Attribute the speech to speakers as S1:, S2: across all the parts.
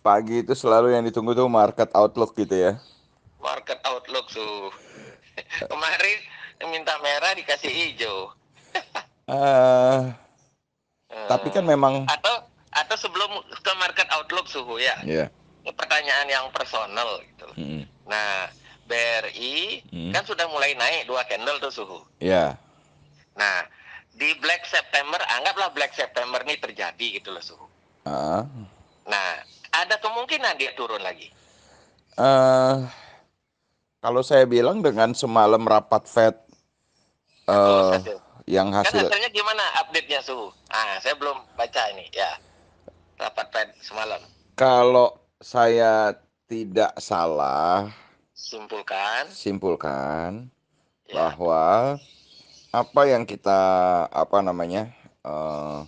S1: Pagi itu selalu yang ditunggu tuh market outlook gitu ya.
S2: Market outlook suhu. Kemarin minta merah dikasih hijau.
S1: eh tapi kan
S2: Eh,
S1: memang
S2: atau sebelum ke market outlook suhu ya.
S1: ya.
S2: Ini pertanyaan yang personal gitu.
S1: Mm,
S2: Nah, BRI
S1: mm,
S2: kan sudah mulai naik 2 candle tuh suhu.
S1: ya.
S2: Nah, di Black September, anggaplah Black September ini terjadi gitu loh suhu.
S1: Ah,
S2: Nah, ada kemungkinan dia turun lagi.
S1: eh kalau saya bilang dengan semalam rapat Fed
S2: Terus
S1: eh
S2: hasil.
S1: yang
S2: Kan
S1: hasil
S2: hasilnya gimana update-nya suhu? Ah, saya belum baca ini ya. Rapat Fed semalam.
S1: kalau saya tidak salah
S2: Simpulkan,
S1: simpulkan
S2: ya,
S1: bahwa apa yang kita eh,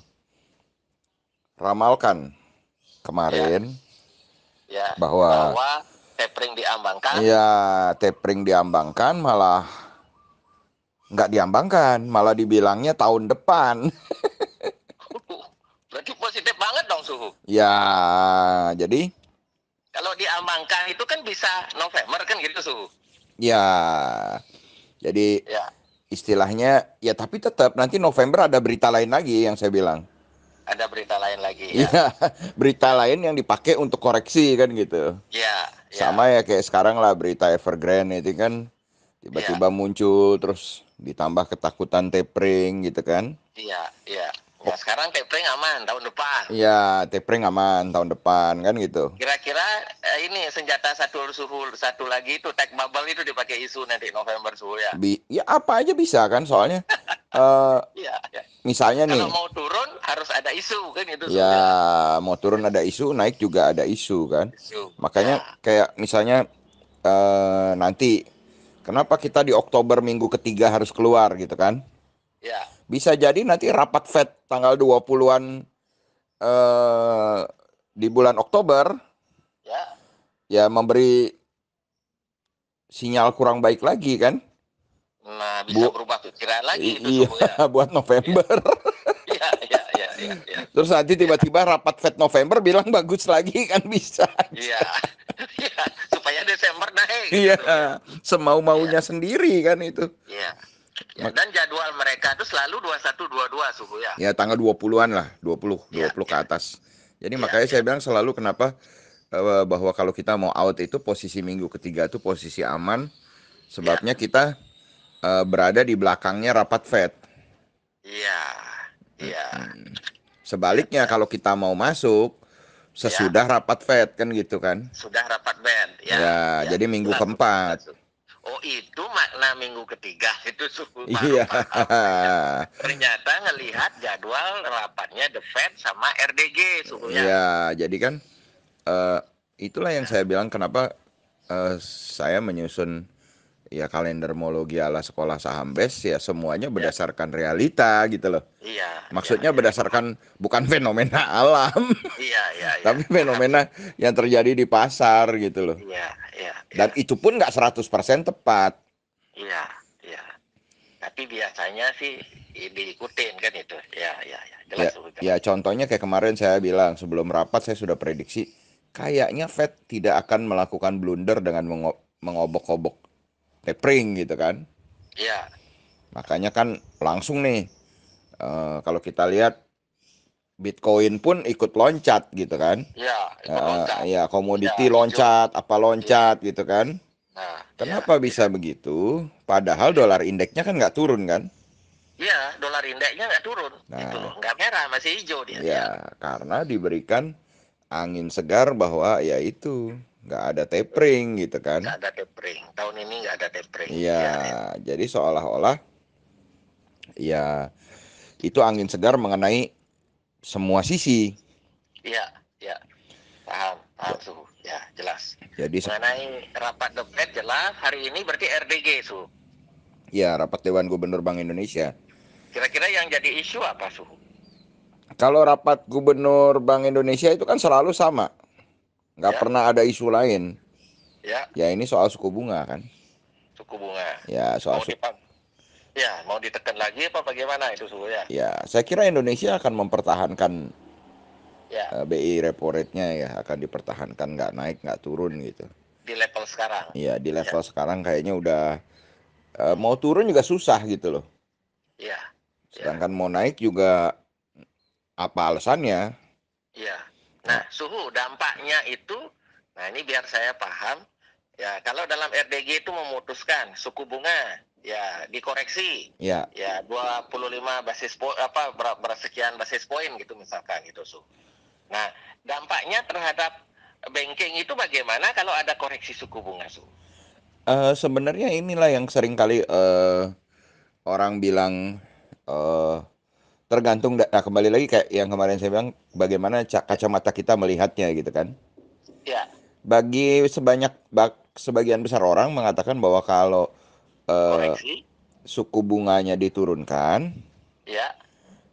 S1: ramalkan
S2: ya,
S1: kemarin
S2: ya,
S1: bahwa
S2: bahwa tapering diambangkan.
S1: ya tapering diambangkan malah nggak diambangkan, malah dibilangnya tahun depan.
S2: Berarti positif banget dong suhu.
S1: Ya, jadi
S2: Kalau diambangkan itu kan bisa November kan gitu suhu.
S1: ya, jadi
S2: Ya,
S1: istilahnya ya tapi tetap nanti November ada berita lain lagi yang saya bilang.
S2: ada berita lain lagi ya.
S1: Iya, berita
S2: Ya,
S1: lain yang dipakai untuk koreksi kan gitu.
S2: ya, ya,
S1: Sama ya kayak sekarang lah berita Evergrande itu kan
S2: ya,
S1: tiba-tiba muncul terus ditambah ketakutan tapering gitu kan.
S2: iya, iya. Ya sekarang tapering aman tahun depan.
S1: Iya, tapering aman tahun depan kan gitu.
S2: Kira-kira ini senjata satu suhu satu lagi itu tech bubble itu dipakai isu nanti November suhu ya.
S1: Ya apa aja bisa kan soalnya eh
S2: Iya, ya.
S1: misalnya
S2: Kalau
S1: nih
S2: mau turun harus ada isu kan itu
S1: ya
S2: suhu ya.
S1: mau turun ada isu, naik juga ada isu kan.
S2: Isu.
S1: Makanya
S2: Ya,
S1: kayak misalnya nanti kenapa kita di Oktober minggu ketiga harus keluar gitu kan?
S2: ya,
S1: Bisa jadi nanti rapat Fed tanggal 20-an di bulan Oktober
S2: ya.
S1: ya memberi sinyal kurang baik lagi kan?
S2: Nah, bisa
S1: Bu,
S2: berubah pikiran lagi itu
S1: iya
S2: suhu ya.
S1: buat
S2: Iya,
S1: November.
S2: iya, iya, iya, iya, iya.
S1: Terus nanti tiba-tiba rapat Fed November bilang bagus lagi kan bisa
S2: Iya,
S1: aja.
S2: iya, supaya Desember naik gitu
S1: Iya,
S2: tuh ya. Iya,
S1: semau-maunya sendiri kan itu.
S2: iya. Ya, dan jadwal mereka itu selalu 21-22 suhu ya.
S1: Ya tanggal 20-an lah, 20,
S2: Iya,
S1: 20 ke
S2: iya,
S1: atas. Jadi
S2: iya,
S1: makanya
S2: iya.
S1: saya bilang selalu kenapa bahwa kalau kita mau out itu posisi minggu ketiga itu posisi aman.
S2: Iya,
S1: Sebabnya kita berada di belakangnya rapat Fed.
S2: iya, iya, iya,
S1: Sebaliknya
S2: iya.
S1: kalau kita mau masuk
S2: Ya,
S1: sesudah rapat Fed kan gitu kan.
S2: sudah rapat band. Ya,
S1: Ya,
S2: ya.
S1: jadi minggu
S2: Jelas, sudah
S1: keempat.
S2: jelas. Oh, itu makna minggu ketiga itu suhu baru
S1: Iya.
S2: paham saya. Ternyata ngelihat jadwal rapatnya The Fed sama RDG suhunya.
S1: Iya, jadi kan eh, itulah yang
S2: Ya,
S1: saya bilang kenapa saya menyusun ya kalendermologi ala sekolah saham base ya semuanya
S2: ya,
S1: berdasarkan realita gitu loh.
S2: iya, iya,
S1: Maksudnya
S2: iya.
S1: berdasarkan bukan fenomena alam,
S2: Iya, iya, iya.
S1: tapi
S2: Paham.
S1: fenomena yang terjadi di pasar gitu loh.
S2: Iya, iya, iya.
S1: Dan itu pun nggak 100% tepat.
S2: Iya, iya. Tapi biasanya sih diikutin kan itu. Ya, ya, ya. Jelas,
S1: Ya,
S2: suhu
S1: ya
S2: jelas.
S1: contohnya kayak kemarin saya bilang sebelum rapat saya sudah prediksi kayaknya Fed tidak akan melakukan blunder dengan mengobok-obok tapering gitu kan.
S2: Iya,
S1: Makanya kan langsung nih kalau kita lihat Bitcoin pun ikut loncat gitu kan.
S2: iya, ikut loncat.
S1: Ya
S2: Iya,
S1: komoditi
S2: hijau.
S1: loncat, apa
S2: Iya.
S1: loncat gitu kan.
S2: Nah, iya,
S1: Kenapa
S2: iya.
S1: bisa begitu? Padahal
S2: Iya.
S1: dolar indeksnya kan nggak turun kan.
S2: Iya, dolar indeksnya nggak turun. Itu
S1: Nah,
S2: loh. Nggak merah, masih hijau dia. Ya,
S1: ya karena diberikan angin segar bahwa ya itu nggak ada tapering gitu
S2: nggak
S1: kan.
S2: ada tapering. Tahun ini nggak ada tapering.
S1: Iya,
S2: Iya, iya.
S1: jadi seolah-olah ya itu angin segar mengenai semua sisi.
S2: Iya, iya. Paham, paham
S1: Ja-
S2: suhu. Ya, jelas.
S1: Jadi
S2: Mengenai rapat The Fed jelas. Hari ini berarti RDG suhu.
S1: ya rapat Dewan Gubernur Bank Indonesia.
S2: Kira-kira yang jadi isu apa suhu?
S1: Kalau rapat Gubernur Bank Indonesia itu kan selalu sama, nggak
S2: Ya,
S1: pernah ada isu lain.
S2: ya,
S1: Ya ini soal suku bunga kan.
S2: suku bunga.
S1: Ya soal
S2: Mau dipang, ya, mau ditekan lagi apa bagaimana itu suhu ya?
S1: ya saya kira Indonesia akan mempertahankan
S2: Ya,
S1: BI repo rate-nya ya akan dipertahankan, nggak naik, nggak turun gitu.
S2: di level sekarang.
S1: Iya, di
S2: Ya,
S1: level sekarang kayaknya udah mau turun juga susah gitu loh.
S2: ya, ya,
S1: Sedangkan mau naik juga apa alasannya?
S2: ya. Nah,
S1: Nah,
S2: suhu dampaknya itu, nah ini biar saya paham. Ya, kalau dalam RDG itu memutuskan suku bunga ya dikoreksi
S1: ya,
S2: ya 25 basis point apa bersekian basis poin gitu misalkan gitu su. Nah, dampaknya terhadap banking itu bagaimana kalau ada koreksi suku bunga su?
S1: sebenarnya inilah yang sering kali orang bilang eh tergantung nah, kembali lagi kayak yang kemarin saya bilang bagaimana
S2: Ya,
S1: kacamata kita melihatnya gitu kan.
S2: ya,
S1: Bagi sebagian besar orang mengatakan bahwa kalau eh,
S2: koreksi,
S1: suku bunganya diturunkan,
S2: ya.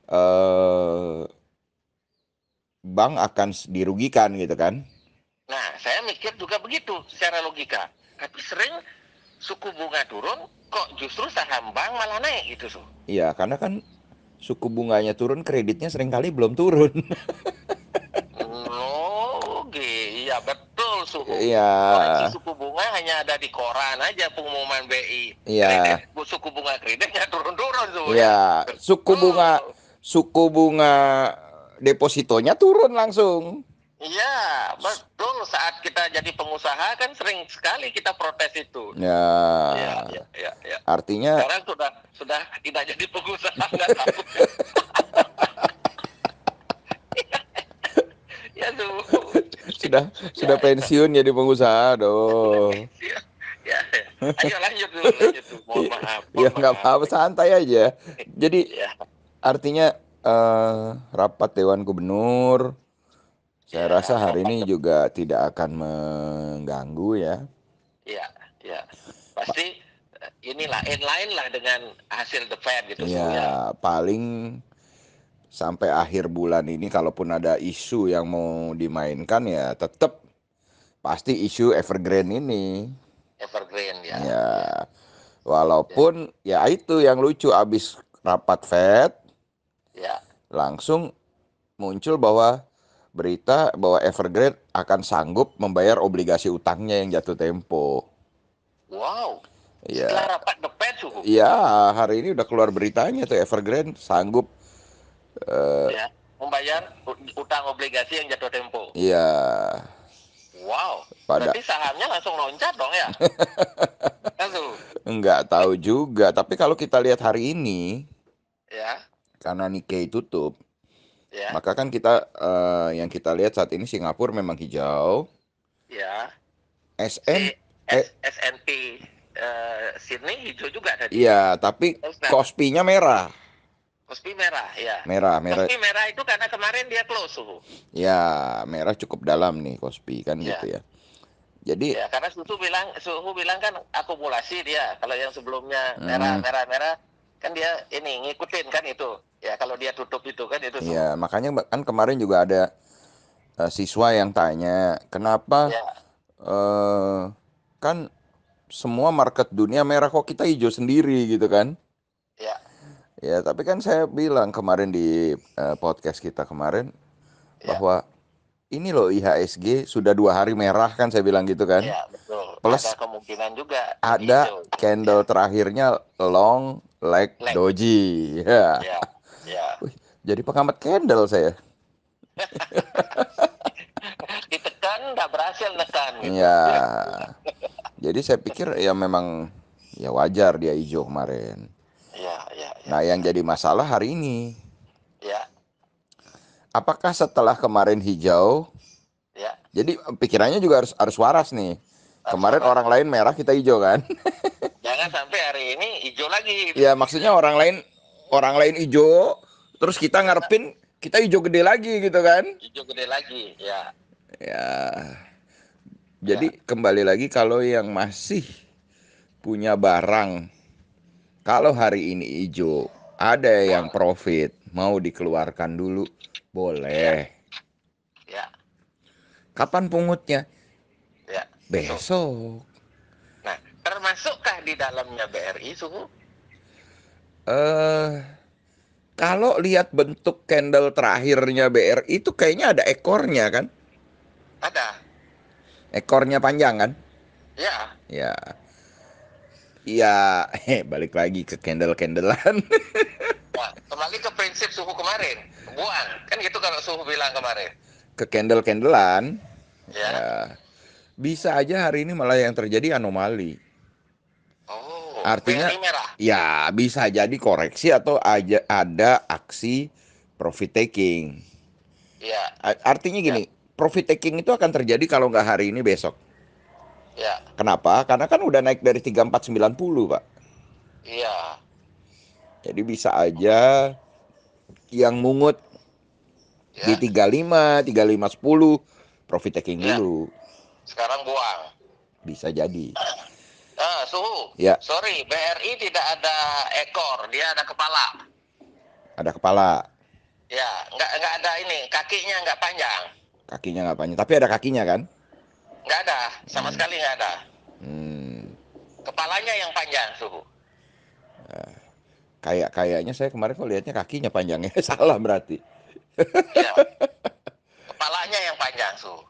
S1: eh, bank akan dirugikan gitu kan.
S2: Nah, saya mikir juga begitu secara logika. Tapi sering suku bunga turun, kok justru saham bank malah naik gitu su.
S1: Iya, karena kan suku bunganya turun, kreditnya seringkali belum turun.
S2: Oh, iya betul suhu.
S1: Iya,
S2: Koreksi suku bunga hanya ada di koran aja pengumuman BI. Kredit
S1: iya,
S2: suku bunga kreditnya turun-turun suhu
S1: iya.
S2: ya.
S1: Suku bunga,
S2: Oh,
S1: suku bunga depositonya turun langsung.
S2: iya betul. Saat kita jadi pengusaha kan sering sekali kita protes itu. Iya,
S1: Ya,
S2: iya, iya, iya.
S1: artinya
S2: Sekarang sudah tidak jadi pengusaha nggak tahu. Ya suhu.
S1: sudah
S2: Ya, ya.
S1: pensiun jadi pengusaha, doh.
S2: Ya, ya. Ayo lanjut dulu, lanjut dulu. Mohon maaf,
S1: Ya
S2: mohon
S1: nggak
S2: maaf.
S1: apa-apa, santai aja. Jadi
S2: Ya,
S1: artinya rapat Dewan Gubernur, saya
S2: ya,
S1: rasa hari
S2: rapat.
S1: ini juga tidak akan mengganggu ya.
S2: Ya, ya. Pasti inilah inline lah dengan hasil the Fed gitu
S1: Ya
S2: su ya.
S1: paling sampai akhir bulan ini kalaupun ada isu yang mau dimainkan ya tetap pasti isu evergreen ini.
S2: Evergreen ya,
S1: Ya
S2: ya, ya,
S1: walaupun ya itu yang lucu abis rapat Fed
S2: ya.
S1: langsung muncul bahwa berita bahwa Evergrande akan sanggup membayar obligasi utangnya yang jatuh tempo.
S2: Wow.
S1: Ya,
S2: Setelah rapat the Fed suhu.
S1: ya hari ini udah keluar beritanya tuh Evergrande sanggup.
S2: Ya, membayar utang obligasi yang jatuh tempo.
S1: Ya
S2: Wow.
S1: pada
S2: Berarti sahamnya langsung loncat dong ya. Langsung.
S1: nggak tahu juga. Tapi kalau kita lihat hari ini
S2: Ya,
S1: karena Nikkei tutup,
S2: ya,
S1: maka kan kita yang kita lihat saat ini Singapura memang hijau.
S2: ya. Si
S1: SM eh
S2: SNP Sydney hijau juga tadi.
S1: iya, tapi
S2: Terus kenapa?
S1: Kospinya merah.
S2: Kospi merah ya.
S1: Merah, merah.
S2: Kospi merah itu karena kemarin dia close suhu.
S1: Ya, merah cukup dalam nih Kospi kan gitu
S2: Ya,
S1: ya. Jadi,
S2: ya karena suhu bilang kan akumulasi dia. Kalau yang sebelumnya merah
S1: hmm,
S2: merah merah kan dia ini ngikutin kan itu. Ya kalau dia tutup itu kan itu suhu.
S1: ya makanya kan kemarin juga ada siswa yang tanya, kenapa
S2: Ya,
S1: eh, kan semua market dunia merah kok kita hijau sendiri gitu kan?
S2: ya,
S1: Ya, tapi kan saya bilang kemarin di podcast kita kemarin
S2: ya,
S1: bahwa ini loh IHSG sudah 2 hari merah kan saya bilang gitu kan?
S2: ya betul. Ada
S1: Plus
S2: kemungkinan juga
S1: ada
S2: hijau.
S1: candle
S2: Ya,
S1: terakhirnya long leg
S2: leg.
S1: doji. Ya.
S2: Ya, ya.
S1: Wih, jadi pengamat candle saya.
S2: Ditekan nggak berhasil nekan gitu.
S1: Ya, jadi saya pikir ya memang ya wajar dia hijau kemarin.
S2: Ya, ya, ya,
S1: Nah, yang
S2: ya.
S1: jadi masalah hari ini,
S2: Ya,
S1: apakah setelah kemarin hijau,
S2: ya.
S1: jadi pikirannya juga harus waras nih.
S2: Harus
S1: Kemarin
S2: waras.
S1: orang lain merah, kita hijau kan?
S2: Jangan sampai hari ini hijau lagi.
S1: Ya, maksudnya orang lain hijau, terus kita
S2: Ya,
S1: ngarepin kita hijau gede lagi gitu kan?
S2: hijau gede lagi. Ya,
S1: Ya,
S2: ya,
S1: jadi kembali lagi kalau yang masih punya barang, kalau hari ini hijau, ada yang
S2: boleh.
S1: profit, mau dikeluarkan dulu,
S2: Ya,
S1: boleh.
S2: ya,
S1: Kapan pungutnya?
S2: ya. Betul.
S1: Besok.
S2: Nah, termasukkah di dalamnya BRI suhu?
S1: Eh, Kalau lihat bentuk candle terakhirnya BRI itu kayaknya ada ekornya kan?
S2: Ada.
S1: Ekornya panjang kan?
S2: Ya.
S1: Ya, ya, balik lagi ke candle-candelan.
S2: Nah, kembali ke prinsip suhu kemarin. Buang. Kan gitu kalau suhu bilang kemarin.
S1: Ke candle-candelan,
S2: Ya.
S1: ya bisa aja hari ini malah yang terjadi anomali.
S2: Oh,
S1: Artinya,
S2: BRI merah.
S1: ya bisa jadi koreksi atau aja ada aksi profit taking.
S2: Ya.
S1: Artinya
S2: Ya.
S1: gini, profit taking itu akan terjadi kalau nggak hari ini besok.
S2: Ya.
S1: Kenapa? Karena kan udah naik dari 3490, Pak.
S2: Iya.
S1: Jadi bisa aja yang mungut di
S2: Ya.
S1: 35, 3510 profit taking
S2: Ya.
S1: dulu.
S2: Sekarang buang.
S1: Bisa jadi.
S2: Ah, suhu.
S1: Ya,
S2: Sorry, BRI tidak ada ekor, dia ada kepala.
S1: ada kepala,
S2: Ya, nggak ada ini, kakinya nggak panjang.
S1: kakinya nggak panjang, tapi ada kakinya kan?
S2: Nggak ada, sama
S1: Hmm.
S2: sekali nggak ada.
S1: Hmm.
S2: Kepalanya yang panjang, suhu.
S1: Kayaknya saya kemarin kok lihatnya kakinya panjangnya. Salah berarti.
S2: Ya, kepalanya yang panjang, suhu.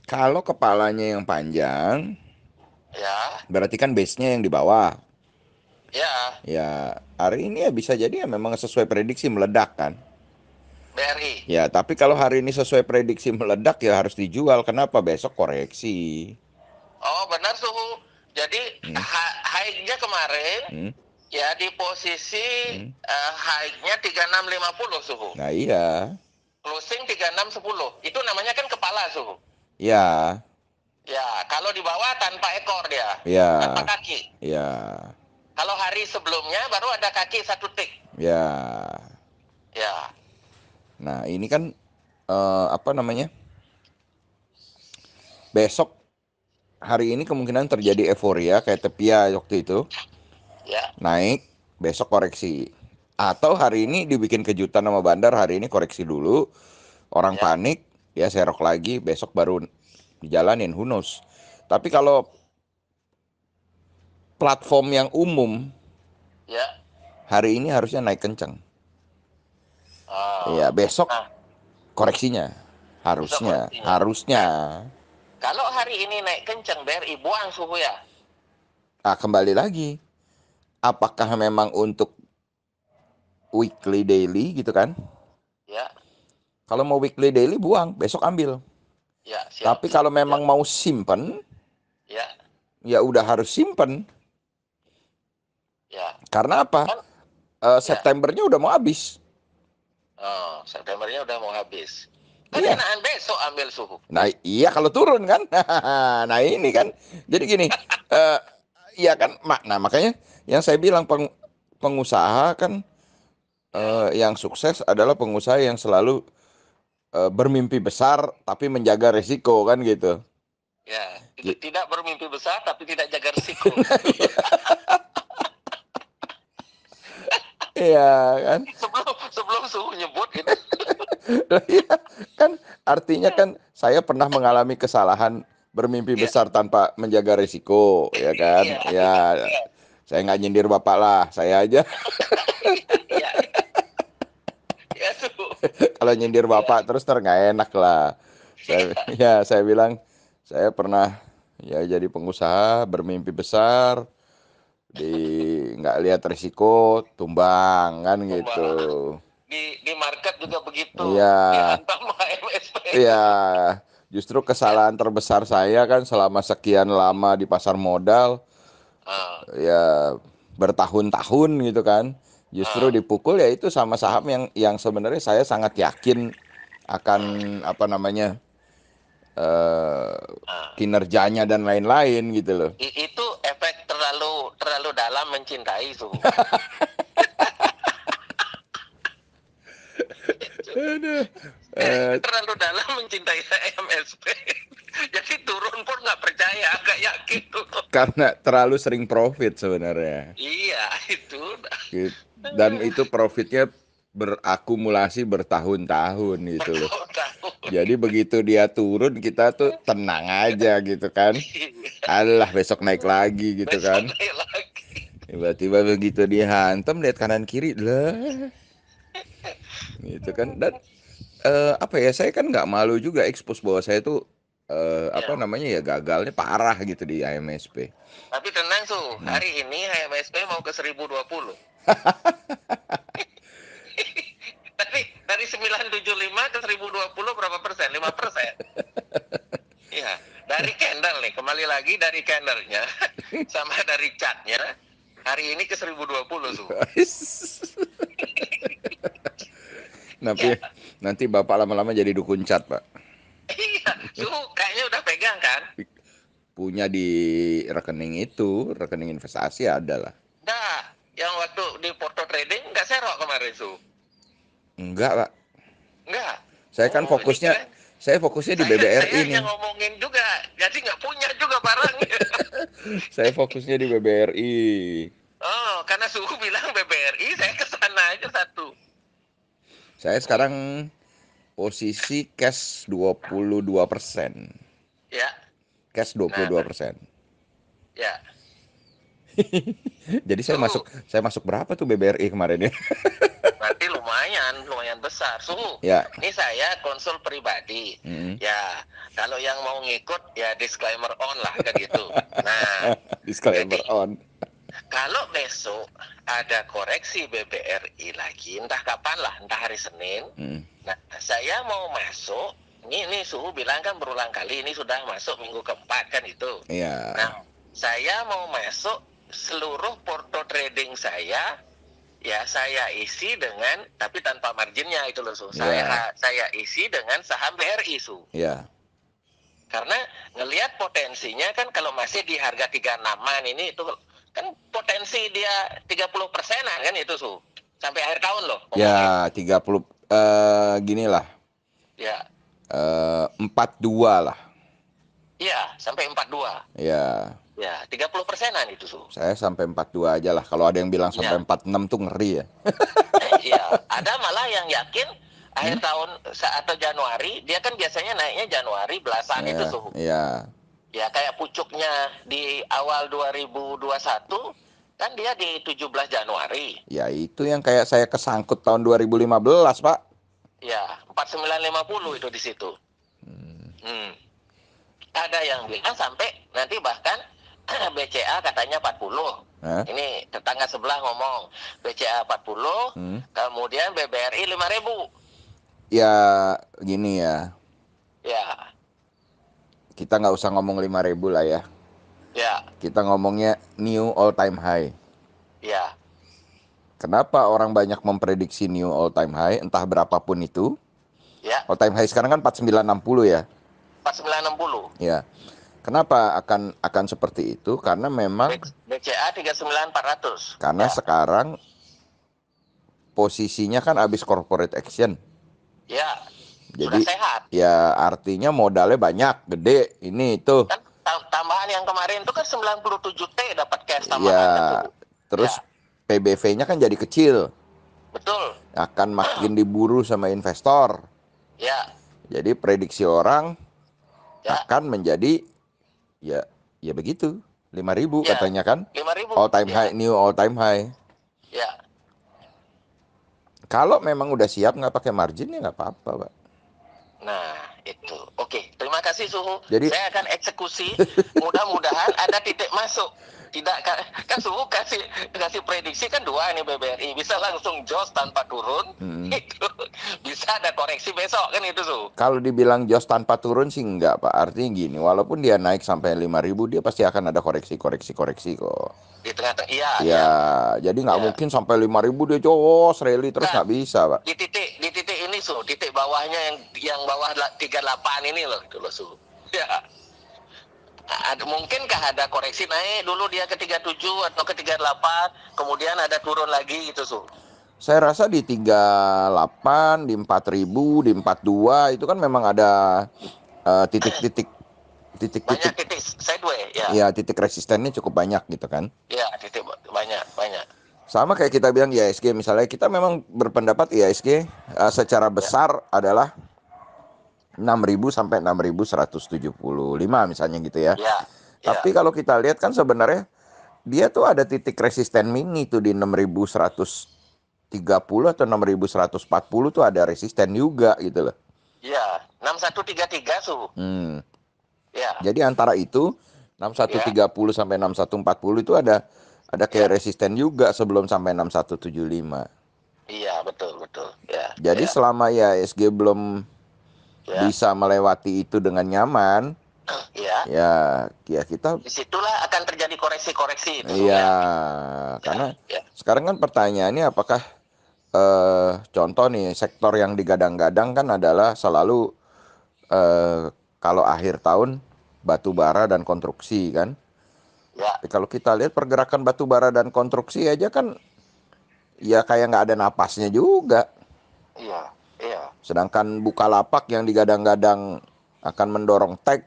S1: Kalau kepalanya yang panjang,
S2: Ya,
S1: berarti kan base-nya yang di bawah.
S2: ya,
S1: Ya, hari ini ya bisa jadi ya memang sesuai prediksi meledak kan.
S2: BRI.
S1: Ya, tapi kalau hari ini sesuai prediksi meledak ya harus dijual. Kenapa? Besok koreksi.
S2: Oh, benar, suhu. Jadi,
S1: Hmm,
S2: high-nya kemarin,
S1: hmm,
S2: ya di posisi
S1: hmm.
S2: high-nya 3650, suhu.
S1: Nah iya,
S2: Closing 3610. Itu namanya kan kepala, suhu.
S1: ya,
S2: Ya, kalau di bawah tanpa ekor dia, tanpa
S1: ya,
S2: kaki.
S1: ya,
S2: Kalau hari sebelumnya baru ada kaki satu tik.
S1: ya.
S2: Ya,
S1: Nah ini kan apa namanya? Besok hari ini kemungkinan terjadi euforia kayak Tepia waktu itu
S2: ya,
S1: naik, besok koreksi. Atau hari ini dibikin kejutan sama bandar, hari ini koreksi dulu, orang
S2: ya,
S1: panik, ya serok lagi, besok baru dijalanin, who knows. Tapi kalau platform yang umum
S2: ya.
S1: hari ini harusnya naik kenceng. Ya
S2: Oh.
S1: besok
S2: Nah,
S1: koreksinya
S2: besok
S1: harusnya,
S2: koreksinya.
S1: harusnya.
S2: Nah, kalau hari ini naik kenceng, BRI buang suhu ya.
S1: Ah, kembali lagi, apakah memang untuk weekly daily gitu kan?
S2: Ya,
S1: Kalau mau weekly daily buang, besok ambil.
S2: ya, siap,
S1: Tapi kalau
S2: siap.
S1: memang mau simpen,
S2: Ya,
S1: ya udah harus simpen.
S2: ya.
S1: Karena apa?
S2: Kan, ya.
S1: Septembernya udah mau habis.
S2: Oh, Septembernya udah mau habis. Kan
S1: Iya.
S2: enakan besok ambil suhu.
S1: Nah, iya kalau turun kan. Nah, ini kan. Jadi gini, eh iya kan. Nah, makanya yang saya bilang pengusaha kan
S2: Ya,
S1: yang sukses adalah pengusaha yang selalu bermimpi besar tapi menjaga resiko kan gitu.
S2: ya. Tidak bermimpi besar tapi tidak jaga risiko.
S1: Iya kan.
S2: sebelum suhu nyebut gitu.
S1: Lah, iya kan artinya kan saya pernah mengalami kesalahan bermimpi
S2: Iya,
S1: besar tanpa menjaga resiko ya kan.
S2: iya,
S1: Ya saya nggak nyindir bapak lah, saya aja.
S2: iya, iya, suhu.
S1: Kalau nyindir
S2: Iya,
S1: bapak terus nggak enak lah. Saya
S2: iya.
S1: ya saya bilang saya pernah ya jadi pengusaha bermimpi besar di nggak lihat resiko tumbang kan gitu.
S2: Tumbang. Di market juga begitu.
S1: Iya,
S2: Dihantam sama MSP.
S1: iya. Justru
S2: Ya.
S1: kesalahan terbesar saya kan selama sekian lama di pasar modal
S2: Ah,
S1: ya bertahun-tahun gitu kan. Justru
S2: ah,
S1: dipukul ya itu sama saham yang sebenarnya saya sangat yakin akan
S2: ah,
S1: apa namanya eh,
S2: ah.
S1: kinerjanya dan lain-lain gitu loh.
S2: Itu efek terlalu terlalu dalam mencintai suhu.
S1: Aduh. Eh,
S2: Terlalu dalam mencintai MSP. Jadi turun pun nggak percaya, nggak yakin tuh.
S1: karena terlalu sering profit sebenarnya.
S2: Iya, itu.
S1: Gitu. Dan itu profitnya berakumulasi bertahun-tahun gitu loh.
S2: Bertahun-tahun.
S1: Jadi begitu dia turun kita tuh tenang aja gitu kan. Alah besok naik lagi gitu
S2: Besok
S1: kan.
S2: naik lagi.
S1: Tiba-tiba begitu dihantam lihat kanan kiri lah. gitu kan. Dan apa ya, saya kan nggak malu juga expose bahwa saya tuh apa
S2: Ya.
S1: namanya ya, gagalnya parah gitu di IMSP.
S2: Tapi tenang Su,
S1: Hmm.
S2: hari ini HMSP mau ke 1020. Tapi dari 975 ke 1020 berapa persen? 5%. Iya, dari candle nih, kembali lagi dari candlenya sama dari catnya, hari ini ke 1020 Su.
S1: Nanti
S2: Iya,
S1: nanti Bapak lama-lama jadi dukun cat, Pak.
S2: iya, Su kayaknya udah pegang kan?
S1: Punya di rekening itu, rekening investasi ada lah.
S2: Nah, yang waktu di Porto Trading nggak serok kemarin Su.
S1: Enggak, Pak.
S2: Nggak.
S1: Saya kan
S2: Oh, ini
S1: fokusnya
S2: keren.
S1: saya fokusnya di
S2: Saya
S1: BBRI
S2: yang
S1: nih.
S2: ngomongin juga, jadi nggak punya juga barangnya.
S1: Saya fokusnya di BBRI.
S2: Oh, karena suhu bilang BBRI, saya ke sana aja satu.
S1: Saya sekarang posisi cash 22%.
S2: Ya,
S1: Cash dua puluh
S2: nah,
S1: dua persen.
S2: ya,
S1: Jadi
S2: suhu.
S1: saya masuk berapa tuh BBRI kemarin ya?
S2: Berarti lumayan, lumayan besar. Suhu.
S1: Ya.
S2: Ini saya konsul pribadi.
S1: Mm.
S2: Ya, kalau yang mau ngikut ya disclaimer on lah kan gitu. Nah,
S1: Disclaimer
S2: jadi
S1: on.
S2: kalau besok ada koreksi BBRI lagi, entah kapan lah, entah hari Senin.
S1: Mm.
S2: Nah, saya mau masuk. Ini suhu bilang kan berulang kali ini sudah masuk minggu keempat kan itu.
S1: Iya.
S2: Nah, saya mau masuk seluruh porto trading saya. Ya, saya isi dengan tapi tanpa marginnya itu loh, Su.
S1: Iya.
S2: Saya isi dengan saham BRI, Su.
S1: Iya.
S2: Karena ngelihat potensinya kan kalau masih di harga 36-an ini itu kan potensi dia 30%-an kan itu, Su. Sampai akhir tahun loh ngomongin.
S1: Ya, 30 gini lah.
S2: Ya.
S1: 42 lah.
S2: Iya, sampai 42.
S1: Ya,
S2: Ya, 30%-an itu, Su.
S1: saya sampai 42 aja lah. Kalau ada yang bilang sampai
S2: Ya.
S1: 46 tuh ngeri ya.
S2: Iya, ada malah yang yakin akhir
S1: Hmm?
S2: tahun atau Januari, dia kan biasanya naiknya Januari belasan itu,
S1: Ya,
S2: Su.
S1: ya.
S2: Ya kayak pucuknya di awal 2021 kan dia di 17 Januari.
S1: Ya itu yang kayak saya kesangkut tahun 2015, Pak.
S2: Ya, 4950 itu di situ. Hmm. Ada yang bilang sampai nanti bahkan BCA katanya 40.
S1: Hah?
S2: Ini tetangga sebelah ngomong BCA 40, kemudian BBRI 5.000.
S1: Ya gini ya,
S2: Ya,
S1: kita nggak usah ngomong 5.000 lah ya.
S2: ya,
S1: Kita ngomongnya new all time high.
S2: ya,
S1: Kenapa orang banyak memprediksi new all time high, entah berapapun itu.
S2: ya,
S1: All time high sekarang kan 4960 ya.
S2: 4960.
S1: Ya. Kenapa akan seperti itu? Karena memang
S2: BCA 39400.
S1: karena
S2: Ya,
S1: sekarang posisinya kan habis corporate action.
S2: ya, sudah
S1: Jadi
S2: sehat.
S1: ya artinya modalnya banyak, gede, ini itu.
S2: Kan tambahan yang kemarin itu kan 97T dapat cash tambahan kan
S1: Ya,
S2: tuh.
S1: terus
S2: Ya,
S1: PBV-nya kan jadi kecil,
S2: betul.
S1: akan makin diburu sama investor.
S2: Ya,
S1: Jadi prediksi orang
S2: ya,
S1: akan menjadi ya ya begitu, 5.000
S2: ya.
S1: katanya kan.
S2: 5.000.
S1: All time
S2: Ya,
S1: high, new all time high.
S2: ya.
S1: Kalau memang udah siap nggak pakai margin ya nggak apa-apa, Pak.
S2: Nah, itu. Oke, terima kasih Suhu.
S1: Jadi
S2: Saya akan eksekusi. Mudah-mudahan ada titik masuk. Tidak kan Suhu kasih prediksi kan dua nih BBRI. Bisa langsung jos tanpa turun. Itu bisa ada koreksi besok kan itu Suhu.
S1: kalau dibilang jos tanpa turun sih enggak, Pak. Artinya gini, walaupun dia naik sampai 5.000, dia pasti akan ada koreksi kok.
S2: Di tengah-tengah. Iya,
S1: Ya,
S2: iya.
S1: jadi nggak
S2: Ya.
S1: mungkin sampai 5.000 dia jos rally terus,
S2: Nah,
S1: nggak bisa, Pak.
S2: di titik ini Su, titik bawahnya yang bawah 38 ini loh itu loh Su. Ya. Mungkinkah ada koreksi naik dulu dia ke 37 atau ke 38 kemudian ada turun lagi gitu Su.
S1: Saya rasa di 38, di 4.000, di 42 itu kan memang ada titik-titik
S2: Banyak titik sideways ya.
S1: ya, titik resistennya cukup banyak gitu kan.
S2: Ya, titik banyak.
S1: Sama kayak kita bilang IHSG, misalnya kita memang berpendapat IHSG secara besar adalah 6.000 sampai 6.175 misalnya gitu ya.
S2: Ya.
S1: Tapi kalau kita lihat kan sebenarnya dia tuh ada titik resisten mini tuh di 6.100 6.130 atau 6.140 tuh ada resisten juga gitu loh.
S2: Ya, 6133 Su. Ya,
S1: Jadi antara itu
S2: ya,
S1: 6130 sampai 6140 itu ada
S2: ya.
S1: kayak resisten juga sebelum sampai 6175.
S2: Iya, betul, betul. Ya,
S1: Jadi
S2: ya,
S1: selama ya IHSG belum
S2: ya,
S1: bisa melewati itu dengan nyaman,
S2: ya.
S1: ya kita
S2: Disitulah akan terjadi koreksi-koreksi itu, Su,
S1: ya,
S2: ya. Ya,
S1: karena
S2: ya,
S1: sekarang kan pertanyaannya apakah contoh nih sektor yang digadang-gadang kan adalah selalu kalau akhir tahun batu bara dan konstruksi kan.
S2: ya,
S1: Kalau kita lihat pergerakan batu bara dan konstruksi aja kan ya kayak nggak ada napasnya juga.
S2: iya, iya.
S1: Sedangkan Bukalapak yang digadang-gadang akan mendorong tech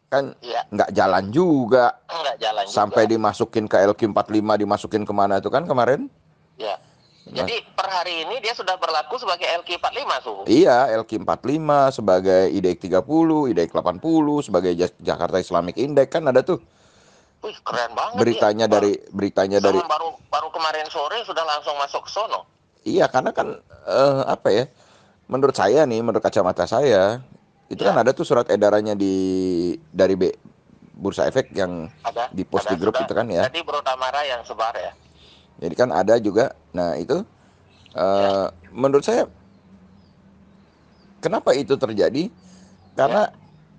S1: kan
S2: Iya,
S1: nggak jalan juga.
S2: nggak jalan juga.
S1: Sampai dimasukin ke LQ45, dimasukin kemana itu kan kemarin?
S2: Ya.
S1: Nah,
S2: Jadi per hari ini dia sudah berlaku sebagai LQ45, Su.
S1: iya, LQ45 sebagai IDX 30, IDX 80 sebagai Jakarta Islamic Index kan ada tuh
S2: Wih, keren banget dia.
S1: beritanya dari
S2: Baru kemarin sore sudah langsung masuk ke sono.
S1: iya karena kan apa ya? Menurut saya nih, menurut kacamata saya, itu kan
S2: Ya,
S1: ada tuh surat edarannya dari Bursa Efek yang di post
S2: ada
S1: di grup
S2: sudah.
S1: itu kan ya.
S2: Jadi Bro Tamara yang sebar ya.
S1: Jadi kan ada juga. Nah, itu
S2: Ya,
S1: menurut saya kenapa itu terjadi?
S2: ya,
S1: Karena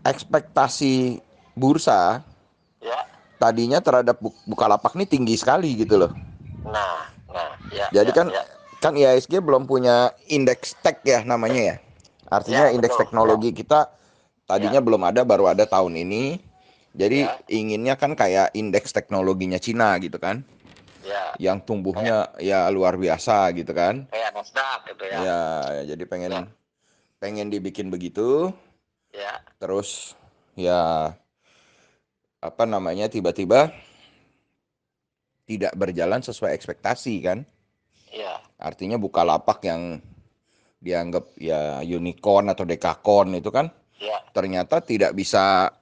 S1: ekspektasi bursa
S2: ya.
S1: tadinya terhadap Bukalapak ini tinggi sekali gitu loh.
S2: Nah, ya,
S1: Jadi
S2: ya,
S1: kan
S2: ya.
S1: IHSG belum punya indeks tech ya namanya ya. Artinya
S2: Ya,
S1: indeks
S2: betul. Ya,
S1: teknologi kita
S2: ya,
S1: tadinya belum ada, baru ada tahun ini. Jadi
S2: ya,
S1: inginnya kan kayak indeks teknologinya Cina gitu kan.
S2: ya.
S1: Yang
S2: Kayak
S1: tumbuhnya ya luar biasa gitu kan.
S2: kayak Nasdaq gitu ya.
S1: Ya, jadi
S2: Ya,
S1: pengen dibikin begitu.
S2: ya,
S1: Terus ya apa namanya tiba-tiba tidak berjalan sesuai ekspektasi kan.
S2: ya,
S1: Artinya Bukalapak yang dianggap ya unicorn atau dekakorn itu kan
S2: ya.
S1: ternyata tidak bisa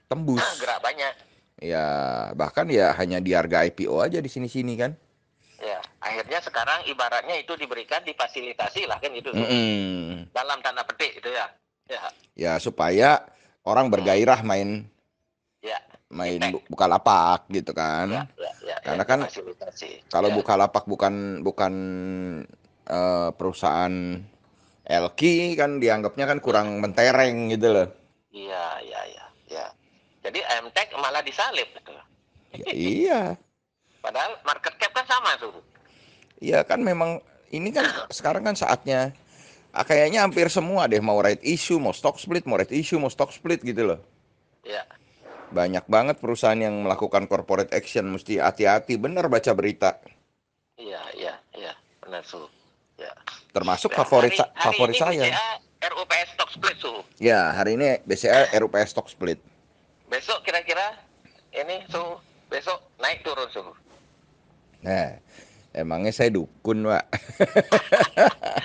S1: tembus.
S2: Gerak banyak.
S1: Ya bahkan ya hanya di harga IPO aja di sini-sini kan.
S2: Ya, akhirnya sekarang ibaratnya itu diberikan difasilitasi lah kan itu, Su.
S1: Mm-mm.
S2: Dalam tanda petik itu ya. Ya.
S1: Ya supaya orang
S2: Hmm,
S1: bergairah main
S2: ya.
S1: main
S2: Impact.
S1: Bukalapak gitu
S2: Ya,
S1: kan.
S2: ya, ya, ya,
S1: Karena kan
S2: difasilitasi.
S1: kalau
S2: Ya.
S1: Bukalapak bukan bukan perusahaan LQ kan dianggapnya kan
S2: Hmm.
S1: kurang mentereng gitu loh.
S2: Iya, iya, iya, ya. Jadi MTech malah disalib gitu.
S1: Ya, iya.
S2: Padahal market cap kan sama tuh.
S1: Iya kan memang ini kan sekarang kan saatnya kayaknya hampir semua deh mau right issue, mau stock split, mau right issue, mau stock split gitu loh.
S2: Ya,
S1: Banyak banget perusahaan yang melakukan corporate action, mesti hati-hati bener baca berita.
S2: iya, iya, iya, benar su. Ya.
S1: Termasuk
S2: Dan
S1: favorit
S2: hari
S1: favorit
S2: ini
S1: saya.
S2: BCA RUPS stock split su.
S1: Ya, hari ini BCA RUPS stock split.
S2: Besok kira-kira ini su, besok naik turun su.
S1: Nah, emangnya saya dukun, Pak.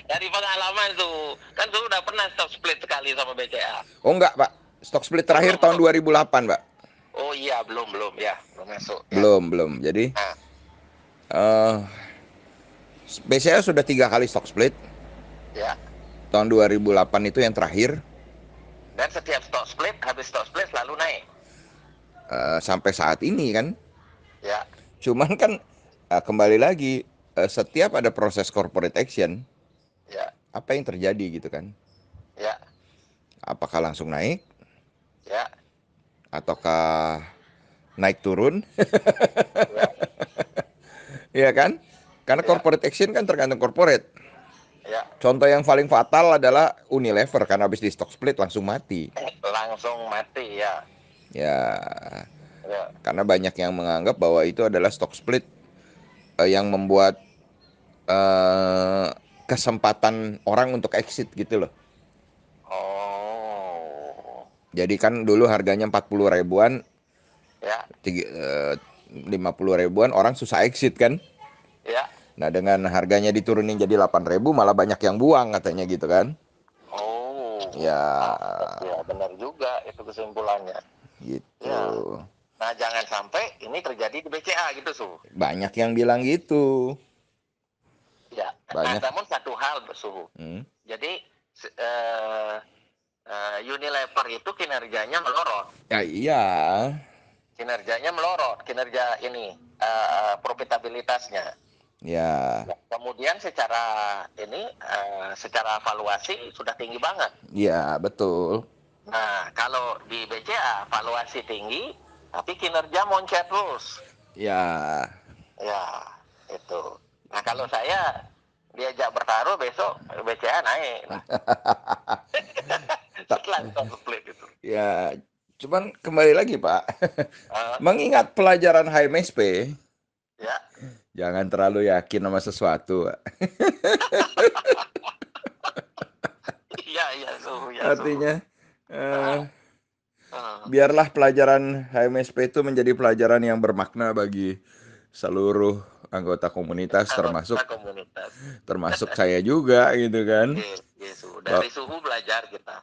S2: Dari pengalaman tuh, kan tuh udah pernah stock split sekali sama BCA.
S1: Oh enggak, Pak. Stock split
S2: Oh
S1: terakhir
S2: belum
S1: tahun
S2: belum.
S1: 2008, Pak.
S2: Oh iya belum ya, belum masuk ya.
S1: Belum. Jadi
S2: Nah,
S1: eh BCA sudah 3 kali stock split.
S2: ya.
S1: Tahun 2008 itu yang terakhir.
S2: Dan setiap stock split, habis stock split selalu naik.
S1: Sampai saat ini kan.
S2: Ya,
S1: Cuman kan kembali lagi setiap ada proses corporate action,
S2: ya,
S1: apa yang terjadi gitu kan?
S2: ya,
S1: Apakah langsung naik
S2: ya,
S1: ataukah naik turun?
S2: ya,
S1: Iya kan? Karena
S2: ya,
S1: corporate action kan tergantung corporate.
S2: ya.
S1: Contoh yang paling fatal adalah Unilever karena habis di stock split langsung mati.
S2: Langsung mati ya.
S1: Ya,
S2: Ya.
S1: karena banyak yang menganggap bahwa itu adalah stock split yang membuat eh, kesempatan orang untuk exit gitu loh.
S2: Oh,
S1: Jadi kan dulu harganya 40 ribuan,
S2: ya,
S1: 50 ribuan orang susah exit kan.
S2: ya.
S1: Nah dengan harganya diturunin jadi 8.000 malah banyak yang buang katanya gitu kan.
S2: Oh,
S1: Ya
S2: pantes ya, benar juga itu kesimpulannya.
S1: gitu.
S2: Ya. Nah, jangan sampai ini terjadi di BCA gitu, Su.
S1: Banyak yang bilang gitu.
S2: Ya.
S1: Banyak.
S2: Namun satu hal suhu.
S1: Hmm.
S2: Jadi Unilever itu kinerjanya melorot.
S1: Ya iya.
S2: Kinerjanya melorot, kinerja ini profitabilitasnya.
S1: Ya.
S2: Ya, kemudian secara valuasi sudah tinggi banget.
S1: Iya, betul.
S2: Nah, kalau di BCA valuasi tinggi, tapi kinerja moncet terus.
S1: Ya.
S2: Ya, itu. Nah, kalau saya diajak bertaruh besok BCA naik. Nah,
S1: Tak,
S2: setelah stock split itu.
S1: ya, cuman kembali lagi Pak,
S2: Uh,
S1: mengingat pelajaran HMSP,
S2: ya,
S1: jangan terlalu yakin sama sesuatu, Pak.
S2: iya, iya, suhu, ya, suhu.
S1: Artinya,
S2: Uh,
S1: eh,
S2: uh,
S1: biarlah pelajaran HMSP itu menjadi pelajaran yang bermakna bagi seluruh anggota komunitas,
S2: anggota
S1: termasuk
S2: komunitas.
S1: termasuk saya juga gitu kan,
S2: Yes, yes, suhu.
S1: Ba-
S2: Dari suhu belajar kita.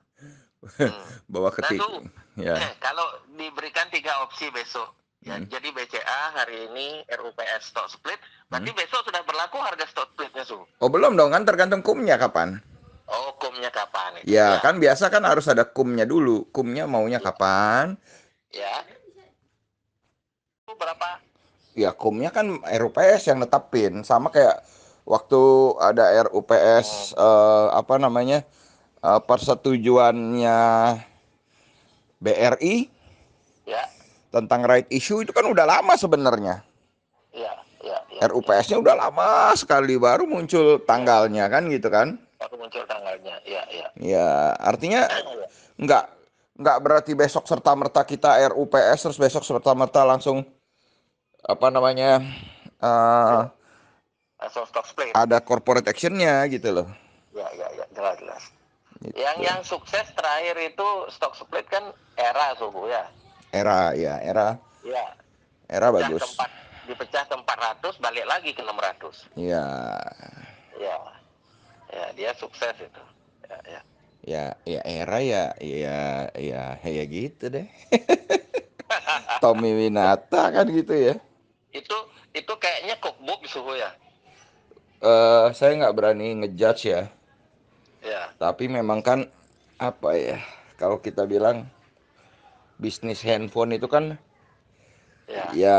S2: Hmm.
S1: bahwa
S2: Nah,
S1: ketik,
S2: suhu.
S1: ya,
S2: Kalau diberikan 3 opsi besok, ya,
S1: hmm,
S2: jadi BCA hari ini RUPS stock split,
S1: hmm.
S2: berarti besok sudah berlaku harga stock splitnya, suhu.
S1: Oh belum dong kan tergantung kumnya kapan.
S2: Oh, hukumnya kapan itu?
S1: Ya
S2: Ya,
S1: kan biasa kan harus ada kumnya dulu, kumnya maunya
S2: ya,
S1: kapan.
S2: ya. Itu berapa?
S1: Ya kumnya kan RUPS yang netapin, sama kayak waktu ada RUPS
S2: Hmm,
S1: apa namanya, persetujuannya BRI
S2: ya,
S1: tentang right issue itu kan udah lama sebenarnya.
S2: ya, ya, ya, ya,
S1: RUPS-nya udah lama sekali baru muncul
S2: ya.
S1: tanggalnya kan gitu kan.
S2: Baru muncul tanggalnya. Ya, ya.
S1: Ya artinya
S2: Ya.
S1: nggak nggak berarti besok serta merta kita RUPS terus besok serta merta langsung apa namanya, eh,
S2: Langsung stock split.
S1: ada corporate actionnya gitu loh.
S2: Ya, ya, ya, jelas, jelas. Yang
S1: Gitu.
S2: yang sukses terakhir itu stock split kan era suhu ya.
S1: Era ya
S2: Ya,
S1: era bagus.
S2: dipecah ke 400 balik lagi ke 600.
S1: Ya
S2: Ya, ya dia sukses itu. Ya, ya.
S1: ya era ya gitu deh. Tommy Winata kan gitu ya.
S2: itu itu kayaknya cookbook suhu ya.
S1: Saya nggak berani ngejudge ya,
S2: Ya,
S1: tapi memang kan apa ya, kalau kita bilang bisnis handphone itu kan
S2: ya.
S1: ya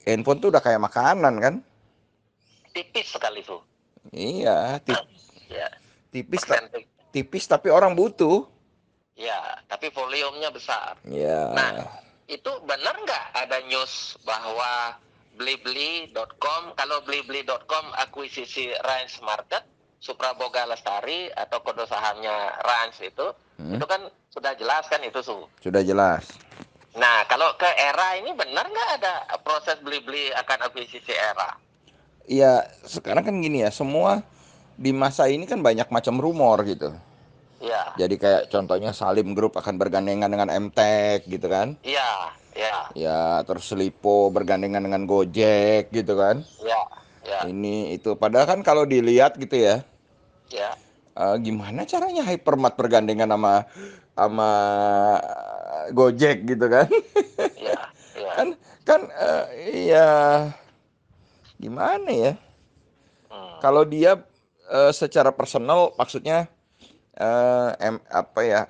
S1: handphone tuh udah kayak makanan kan.
S2: Tipis sekali suhu.
S1: Iya,
S2: Ya,
S1: tipis tak
S2: persentik.
S1: tipis tapi orang butuh.
S2: Ya, tapi volumenya besar. Nah,
S1: Ya,
S2: itu benar nggak ada news bahwa blibli.com, kalau blibli.com akuisisi Range Market, Supraboga Lestari atau kode sahamnya Range
S1: hmm,
S2: itu kan sudah jelas kan itu Su.
S1: sudah jelas.
S2: Nah, kalau ke era ini benar nggak ada proses Blibli akan akuisisi era?
S1: Iya, sekarang kan gini ya, semua di masa ini kan banyak macam rumor gitu.
S2: Ya,
S1: Jadi kayak contohnya Salim Group akan bergandengan dengan MTech gitu kan.
S2: ya, ya,
S1: Ya, terus Lipo bergandengan dengan Gojek gitu kan.
S2: ya, ya,
S1: Ini itu padahal kan kalau dilihat gitu ya,
S2: ya,
S1: gimana caranya Hypermart bergandengan sama sama Gojek gitu kan?
S2: ya, ya.
S1: Kan kan iya gimana ya?
S2: Hmm,
S1: Kalau dia secara personal maksudnya apa ya,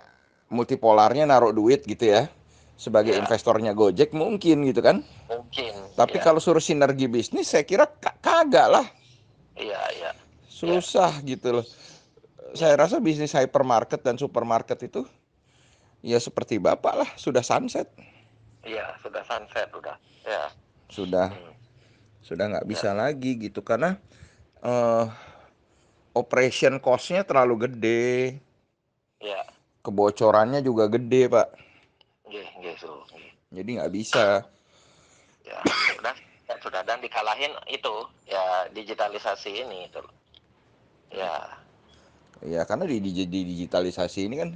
S1: multipolarnya naruh duit gitu ya sebagai
S2: ya,
S1: investornya Gojek mungkin gitu kan.
S2: mungkin,
S1: Tapi
S2: ya,
S1: kalau suruh sinergi bisnis saya kira kagak lah,
S2: iya, iya, iya,
S1: susah gitu loh.
S2: iya,
S1: Saya rasa bisnis hypermarket dan supermarket itu ya seperti Bapak lah, sudah sunset,
S2: iya, sudah sunset, udah, ya,
S1: sudah
S2: hmm,
S1: sudah nggak
S2: ya,
S1: bisa lagi gitu karena eh, operation cost-nya terlalu gede,
S2: ya,
S1: kebocorannya juga gede Pak,
S2: nggih, nggih, Su, nggih.
S1: jadi nggak bisa.
S2: Ya, sudah, dan dikalahin itu, ya, digitalisasi ini, itu, ya,
S1: Ya karena di digitalisasi ini kan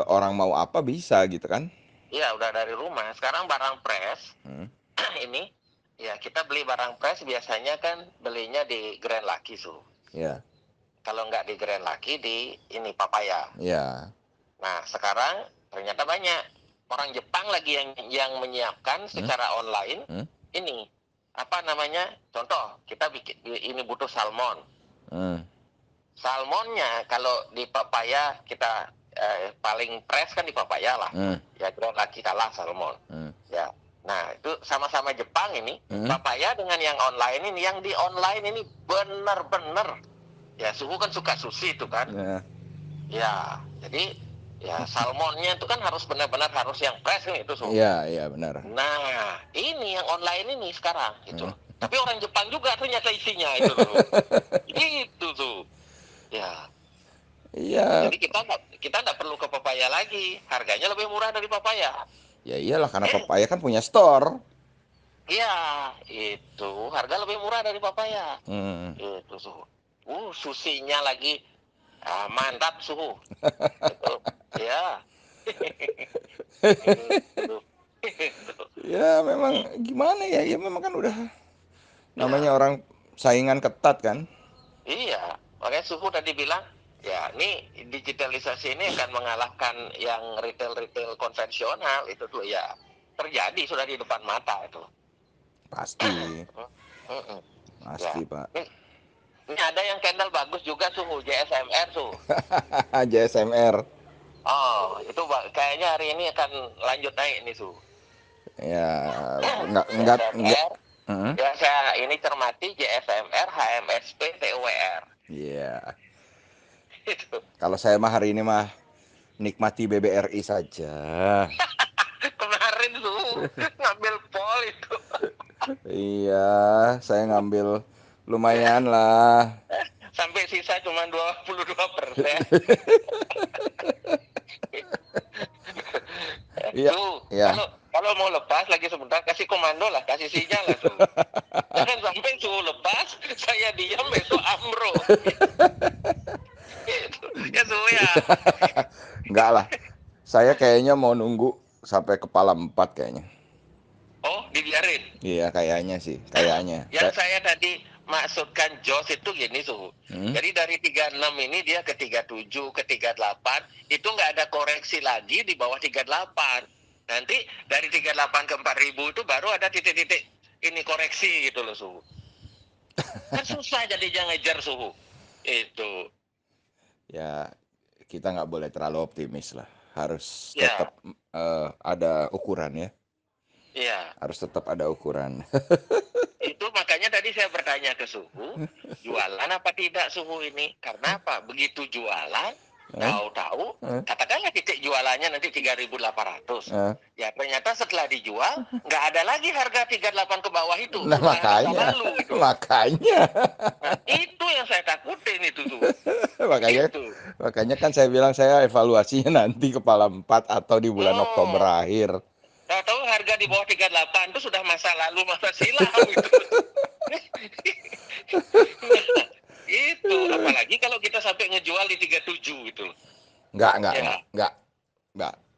S1: orang mau apa bisa gitu kan.
S2: ya, udah dari rumah. Sekarang barang press,
S1: Hmm,
S2: ini, ya, kita beli barang press biasanya kan belinya di Grand Lucky, Su.
S1: ya,
S2: Kalau nggak di Grand Lucky, di ini, Papaya.
S1: ya,
S2: Nah, sekarang ternyata banyak orang Jepang lagi yang menyiapkan
S1: hmm,
S2: secara online
S1: hmm,
S2: ini apa namanya? Contoh, kita bikin ini butuh salmon.
S1: Hmm.
S2: Salmonnya kalau di papaya kita paling fresh kan di papaya lah.
S1: Hmm.
S2: Ya kira lagi kalah salmon.
S1: Hmm.
S2: Ya. Nah, itu sama-sama Jepang ini.
S1: Hmm.
S2: Papaya dengan yang online ini, yang di online ini benar-benar. Ya, suhu kan suka sushi itu kan.
S1: Ya.
S2: Ya, jadi ya salmonnya itu kan harus benar-benar harus yang fresh nih itu suhu.
S1: Iya, iya benar.
S2: Nah, ini yang online ini sekarang gitu.
S1: Hmm.
S2: Tapi orang Jepang juga ternyata isinya itu loh. Itu tuh. Ya.
S1: Iya.
S2: Jadi kita nggak perlu ke papaya lagi. Harganya lebih murah dari papaya.
S1: Ya iyalah karena papaya kan punya store.
S2: Iya, itu harga lebih murah dari papaya.
S1: Hmm.
S2: Itu suhu. Susinya lagi mantap suhu. Itu, ya. Itu.
S1: Ya memang gimana ya? Ya memang kan udah namanya
S2: Ya,
S1: orang saingan ketat kan.
S2: iya. Makanya suhu tadi bilang, ya ini digitalisasi ini akan mengalahkan yang retail-retail konvensional itu tuh ya terjadi sudah di depan mata itu.
S1: Pasti.
S2: Mm-mm. Ya.
S1: Pasti, Pak.
S2: Ini ada yang candle bagus juga suhu JSMR tuh.
S1: JSMR.
S2: Oh, itu kayaknya hari ini akan lanjut naik nih suhu.
S1: Ya, enggak.
S2: JSMR,
S1: Heeh.
S2: ya saya ini cermati JSMR, HMSP, TUWR.
S1: Iya.
S2: Itu.
S1: Kalau saya mah hari ini mah nikmati BBRI saja.
S2: Kemarin tuh ngambil pol itu.
S1: Iya, saya ngambil lumayan lah.
S2: Sampai sisa cuma 22%.
S1: Iya,
S2: Tuh,
S1: iya.
S2: kalau mau lepas lagi sebentar kasih komando lah, kasih sinyal lah tuh. Jangan sampai suhu lepas, saya diam besok amro. Ya suhu ya.
S1: Enggak lah. Saya kayaknya mau nunggu sampai kepala 4 kayaknya.
S2: Oh, dibiarin.
S1: Iya, kayaknya sih, kayaknya.
S2: Yang saya tadi maksudkan Jos itu gini suhu.
S1: Hmm?
S2: Jadi dari 36 ini dia ke 37, ke 38, itu nggak ada koreksi lagi di bawah 38. Nanti dari 38 ke 4000 itu baru ada titik-titik ini koreksi gitu loh suhu. Kan susah jadinya ngejar suhu. Itu.
S1: Ya, kita nggak boleh terlalu optimis lah. Harus
S2: Ya,
S1: tetap ada ukuran ya.
S2: iya.
S1: Harus tetap ada ukuran.
S2: Itu makanya tadi saya bertanya ke suhu, jualan apa tidak suhu ini? Karena apa? Begitu jualan,
S1: Eh?
S2: tahu-tahu,
S1: Eh?
S2: katakanlah titik jualannya nanti 3.800.
S1: Eh?
S2: Ya ternyata setelah dijual, nggak ada lagi harga 38 ke bawah itu.
S1: Nah
S2: Sudah masa
S1: makanya,
S2: lalu itu.
S1: makanya,
S2: Nah, itu yang saya takutin itu tuh.
S1: makanya,
S2: Itu.
S1: makanya kan saya bilang saya evaluasinya nanti kepala 4 atau di bulan Oktober
S2: Oh,
S1: akhir.
S2: tahu-tahu harga di bawah 38 itu sudah masa lalu, masa silam itu. Itu, apalagi kalau kita sampai ngejual di 37 gitu.
S1: Enggak,
S2: Ya,
S1: enggak.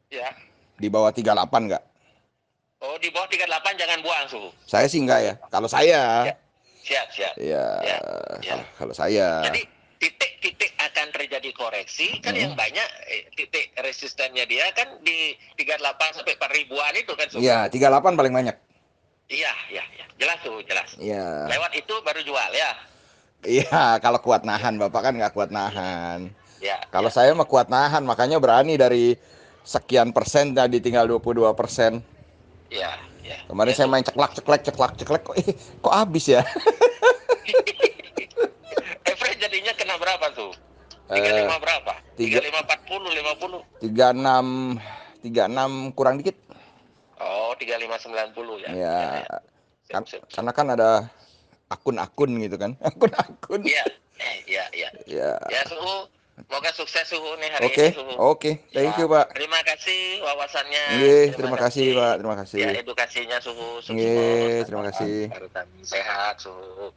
S2: ya.
S1: Di bawah 38 enggak.
S2: Oh, di bawah 38 jangan buang suhu.
S1: Saya sih enggak ya. Kalau saya,
S2: Siap, siap, siap.
S1: ya
S2: Ya, ya.
S1: kalau saya,
S2: Jadi titik-titik akan terjadi koreksi kan
S1: hmm,
S2: yang banyak titik resistennya dia kan di 38 sampai 4 ribuan itu kan suhu.
S1: ya 38 paling banyak.
S2: Iya, iya, iya. Jelas suhu, jelas.
S1: Iya,
S2: Lewat itu baru jual ya.
S1: iya kalau kuat
S2: Ya,
S1: nahan, Bapak kan nggak kuat
S2: ya,
S1: nahan.
S2: ya,
S1: Kalau
S2: ya.
S1: saya mah kuat nahan, makanya berani dari sekian persen tadi tinggal 22%.
S2: Ya, ya,
S1: Kemarin
S2: ya
S1: saya main
S2: suhu.
S1: ceklak, kok kok habis ya?
S2: Average jadinya kena berapa tuh?
S1: Eh
S2: 35 berapa?
S1: tiga
S2: 35 40 50.
S1: 36 36 kurang dikit.
S2: Oh, 3590 ya.
S1: Ya,
S2: Ya, ya. Sip,
S1: kan
S2: sip, sip.
S1: karena kan ada akun-akun gitu kan. Akun-akun.
S2: Iya, iya, iya.
S1: Ya.
S2: Ya, suhu. Semoga sukses suhu nih hari
S1: Oke,
S2: ini suhu.
S1: oke. Thank
S2: Ya,
S1: you, Pak.
S2: terima kasih wawasannya.
S1: Nggih,
S2: Terima
S1: terima kasih, Pak.
S2: kasih.
S1: Terima
S2: Ya,
S1: kasih.
S2: edukasinya suhu. Sukses.
S1: Nggih, terima kasih.
S2: Sehat suhu.